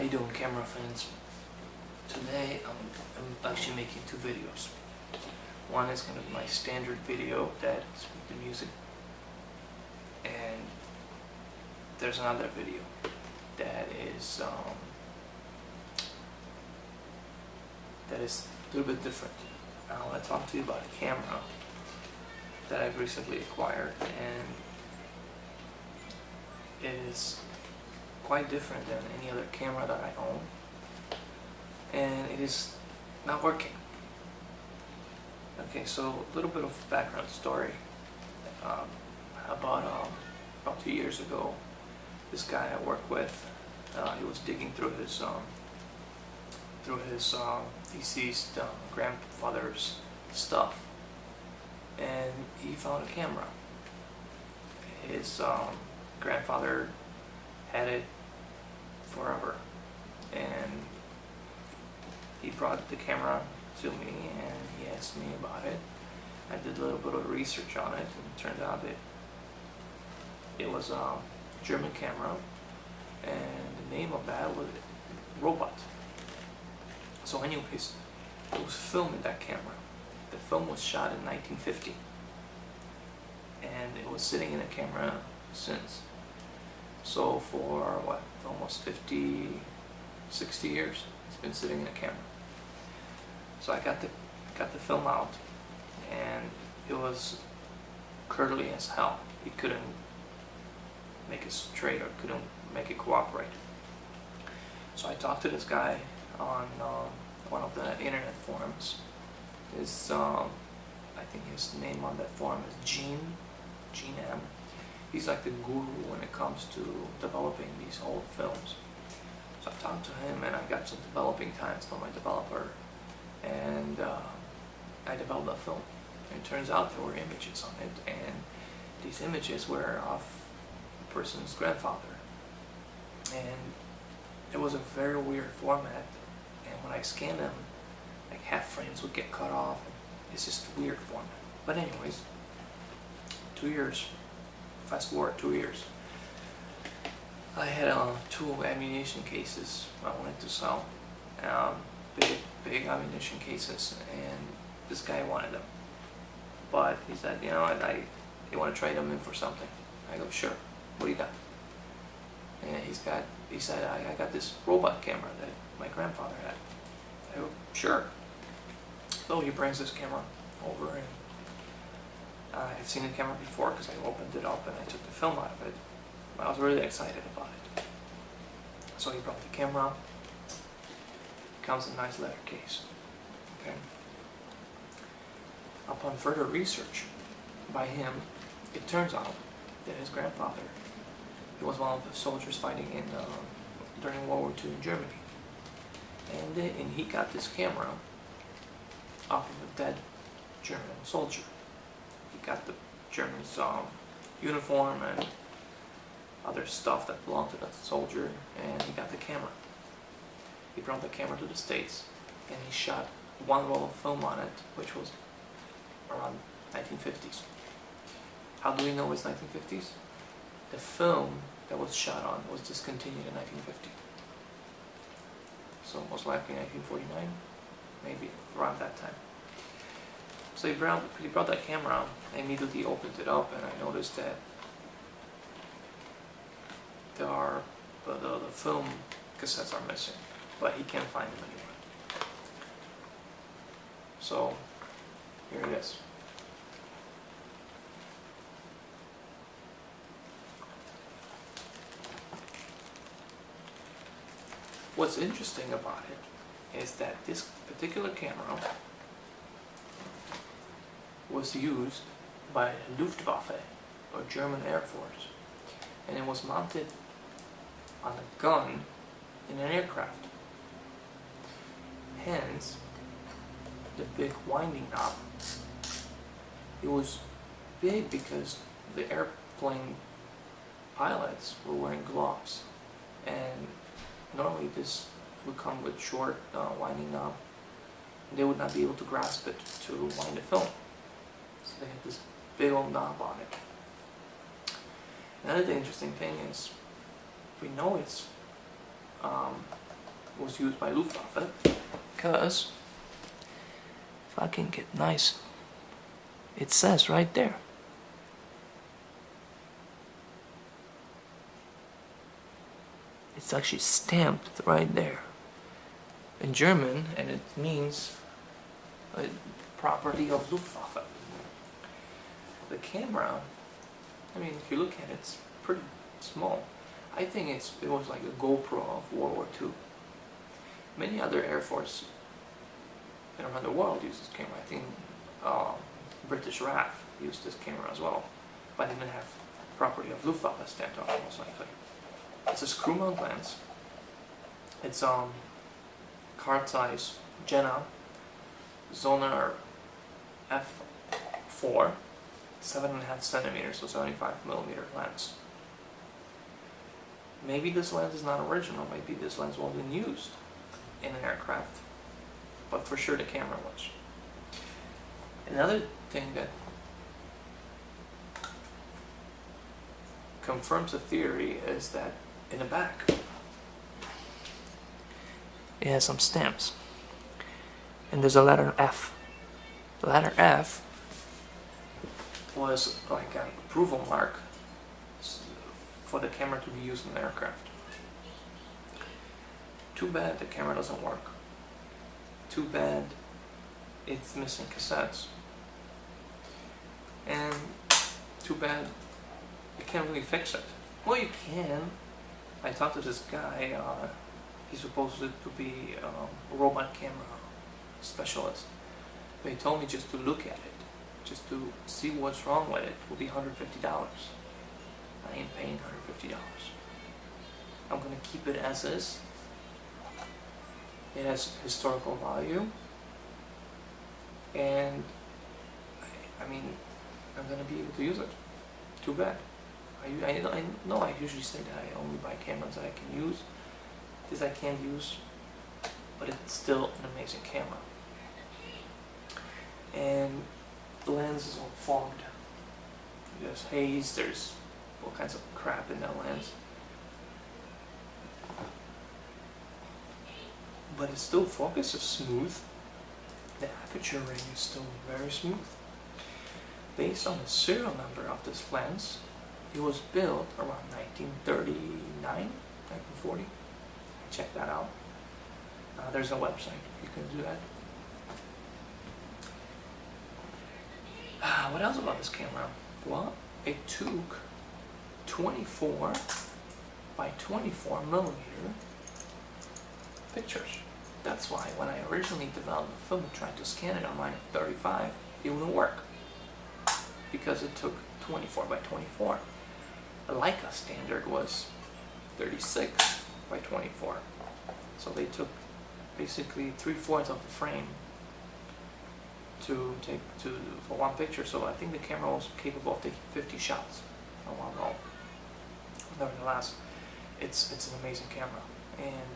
you doing, camera fans? Today I'm actually making two videos. One is going to be my standard video that's with the music, and there's another video that is a little bit different. I want to talk to you about a camera that I've recently acquired, and it is quite different than any other camera that I own, and it is not working. Okay, so a little bit of background story. About 2 years ago, this guy I work with, he was digging through his deceased grandfather's stuff, and he found a camera. His grandfather had it forever, and he brought the camera to me and he asked me about it. I did a little bit of research on it, and it turned out that it was a German camera, and the name of that was Robot. So anyways, there was film in that camera. The film was shot in 1950, and it was sitting in a camera since. So for what, almost 50, 60 years, it's been sitting in a camera. So I got the film out, and it was curdly as hell. He couldn't make it straight, or couldn't make it cooperate. So I talked to this guy on one of the internet forums. I think his name on that forum is Gene M. He's like the guru when it comes to developing these old films. So I talked to him, and I got some developing times from my developer, and I developed a film. And it turns out there were images on it, and these images were of the person's grandfather. And it was a very weird format, and when I scanned them, like half frames would get cut off, and it's just a weird format. But anyways, 2 years, fast forward 2 years, I had 2 ammunition cases I wanted to sell, big ammunition cases, and this guy wanted them. But he said, you know, you want to trade them in for something? I go, sure. What do you got? And he said, I got this Robot camera that my grandfather had. I go, sure. So he brings this camera over, and I've seen the camera before because I opened it up and I took the film out of it. I was really excited about it. So he brought the camera. It comes in a nice leather case. Okay. Upon further research by him, it turns out that his grandfather, he was one of the soldiers fighting during World War II in Germany, and he got this camera off of a dead German soldier. He got the German's uniform and other stuff that belonged to that soldier, and he got the camera. He brought the camera to the States, and he shot one roll of film on it, which was around 1950s. How do we know it's 1950s? The film that was shot on was discontinued in 1950. So most likely 1949, maybe around that time. So he brought that camera out. I immediately opened it up, and I noticed that the film cassettes are missing, but he can't find them anymore. So here it is. What's interesting about it is that this particular camera was used by Luftwaffe, or German Air Force, and it was mounted on a gun in an aircraft. Hence, the big winding knob. It was big because the airplane pilots were wearing gloves, and normally this would come with short winding knob, and they would not be able to grasp it to wind the film. So they had this big old knob on it. Another interesting thing is, we know it's was used by Luftwaffe, because if I can get nice, it says right there. It's actually stamped right there in German, and it means property of Luftwaffe. The camera, I mean, if you look at it, it's pretty small. I think it was like a GoPro of World War II. Many other Air Force around the world use this camera. I think British RAF used this camera as well, but didn't have property of Luftwaffe stamped on it, most likely. It's a screw mount lens. It's card size Jenna Zonar f4, 7.5 centimeters, so 75mm lens. Maybe this lens is not original. Maybe this lens wasn't used in an aircraft, but for sure the camera was. Another thing that confirms the theory is that in the back it has some stamps, and there's a letter F. The letter F was like an approval mark for the camera to be used in the aircraft. Too bad the camera doesn't work. Too bad it's missing cassettes. And too bad you can't really fix it. Well, you can. I talked to this guy, he's supposed to be a robot camera specialist. But he told me just to look at it, just to see what's wrong with it, will be $150. I ain't paying $150. I'm gonna keep it as is. It has historical value. And, I mean, I'm gonna be able to use it. Too bad. I know I usually say that I only buy cameras that I can use. This I can't use, but it's still an amazing camera. And the lens is all fogged. There's haze, there's all kinds of crap in that lens. But it still focuses smooth. The aperture ring is still very smooth. Based on the serial number of this lens, it was built around 1939, 1940. Check that out. There's a website, you can do that. What else about this camera? Well, it took 24 by 24mm pictures. That's why when I originally developed the film and tried to scan it on my 35, it wouldn't work, because it took 24 by 24. The Leica standard was 36 by 24. So they took basically 3/4 of the frame for one picture. So I think the camera was capable of taking 50 shots on one roll. Nevertheless, it's an amazing camera, and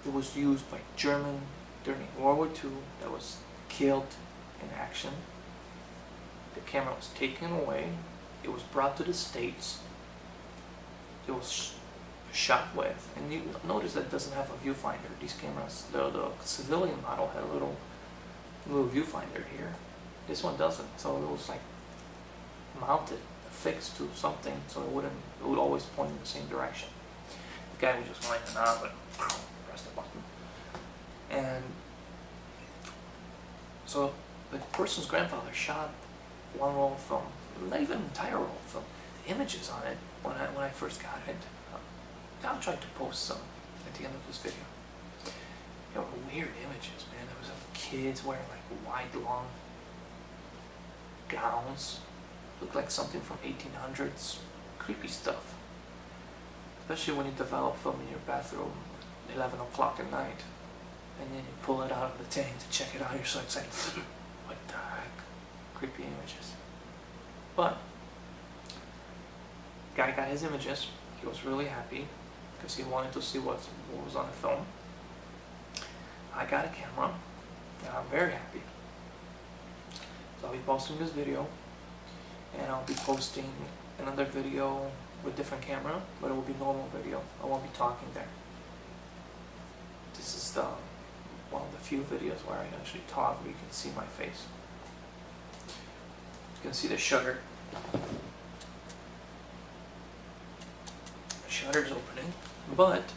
it was used by German during World War II that was killed in action. The camera was taken away. It was brought to the States. It was shot with, and you notice that it doesn't have a viewfinder. These cameras, the civilian model had a little viewfinder here. This one doesn't, so it was like mounted, affixed to something, so it would always point in the same direction. The guy would just wind the knob and press the button. And so the person's grandfather shot one roll of film, not even an entire roll of film. The images on it, when I first got it, I'll try to post some at the end of this video. They were weird images, man. There was kids wearing like wide, long gowns. Looked like something from 1800s. Creepy stuff. Especially when you develop film in your bathroom at 11 o'clock at night, and then you pull it out of the tank to check it out. You're so excited. What the heck? Creepy images. But guy got his images. He was really happy because he wanted to see what was on the film. I got a camera, and I'm very happy. So I'll be posting this video, and I'll be posting another video with different camera, but it will be normal video. I won't be talking there. This is one of the few videos where I actually talk where you can see my face. You can see the shutter. The shutter's opening, but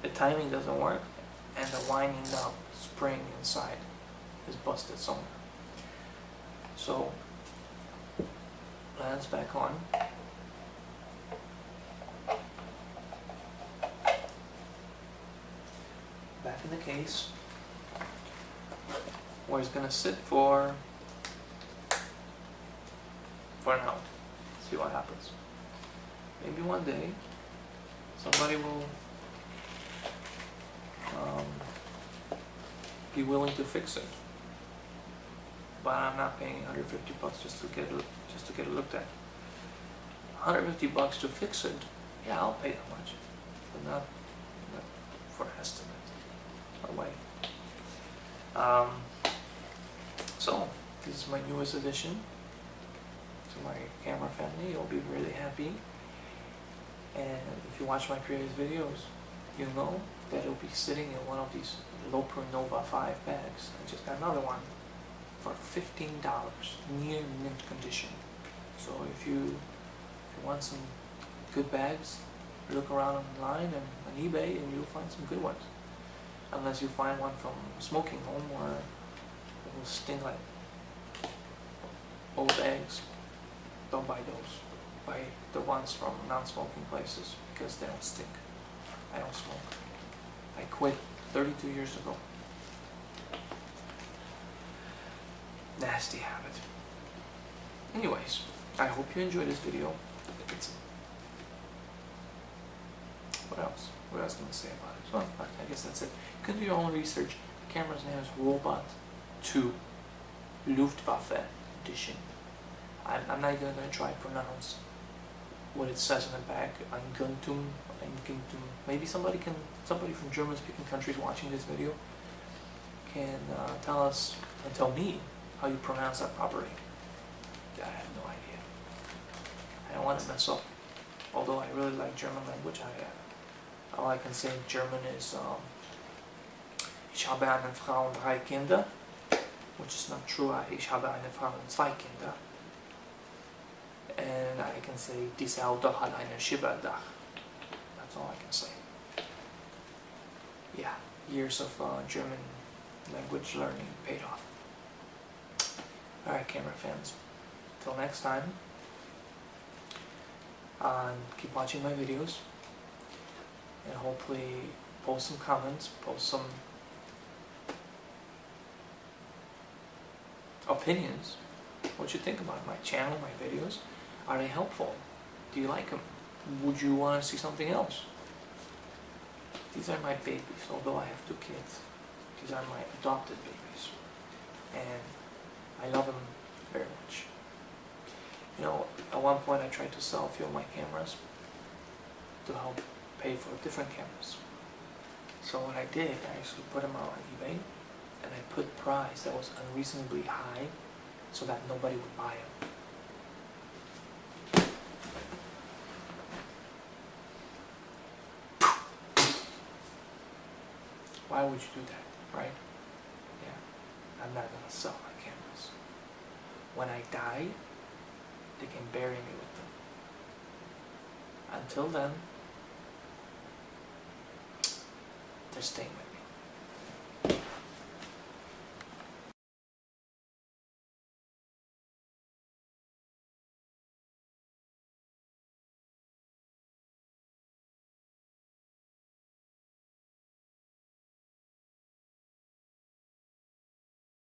the timing doesn't work, and the winding up spring inside is busted somewhere. So, lens back on. Back in the case, where it's gonna sit for now. See what happens. Maybe one day somebody will be willing to fix it, but I'm not paying $150 just to get it looked at. $150 to fix it, yeah, I'll pay that much, but not for an estimate. No way. So this is my newest addition to my camera family. You'll be really happy. And if you watch my previous videos, you'll know that it'll be sitting in one of these WWII bags. I just got another one for $15, near mint condition. So if you want some good bags, look around online and on eBay and you'll find some good ones. Unless you find one from smoking home where it will stink like old eggs, don't buy those. Buy the ones from non-smoking places because they don't stink. I don't smoke. I quit 32 years ago. Nasty habit. Anyways, I hope you enjoyed this video. What else? What else can I say about it? Well, I guess that's it. You can do your own research. The camera's name is Robot 2 Luftwaffe Edition. I'm not even going to try to pronounce what it says in the back. Einguntum. Maybe somebody from German-speaking countries watching this video can tell me how you pronounce that properly. I have no idea. I don't want to mess up. Although I really like German language, all I can say in German is Ich habe eine Frau und 3 Kinder, which is not true. Ich habe eine Frau und 2 Kinder. And I can say Dieses Auto hat ein Schieberdach. That's all I can say. Yeah, years of German language learning paid off. Alright, camera fans. Till next time. Keep watching my videos. And hopefully post some comments, post some opinions. What you think about my channel, my videos. Are they helpful? Do you like them? Would you want to see something else? These are my babies, although I have 2 kids. These are my adopted babies. And I love them very much. You know, at one point I tried to sell a few of my cameras to help pay for different cameras. So what I did, I actually put them out on eBay, and I put a price that was unreasonably high so that nobody would buy them. Why would you do that, right? Yeah, I'm not gonna sell my cameras. When I die, they can bury me with them. Until then, they're staying with me.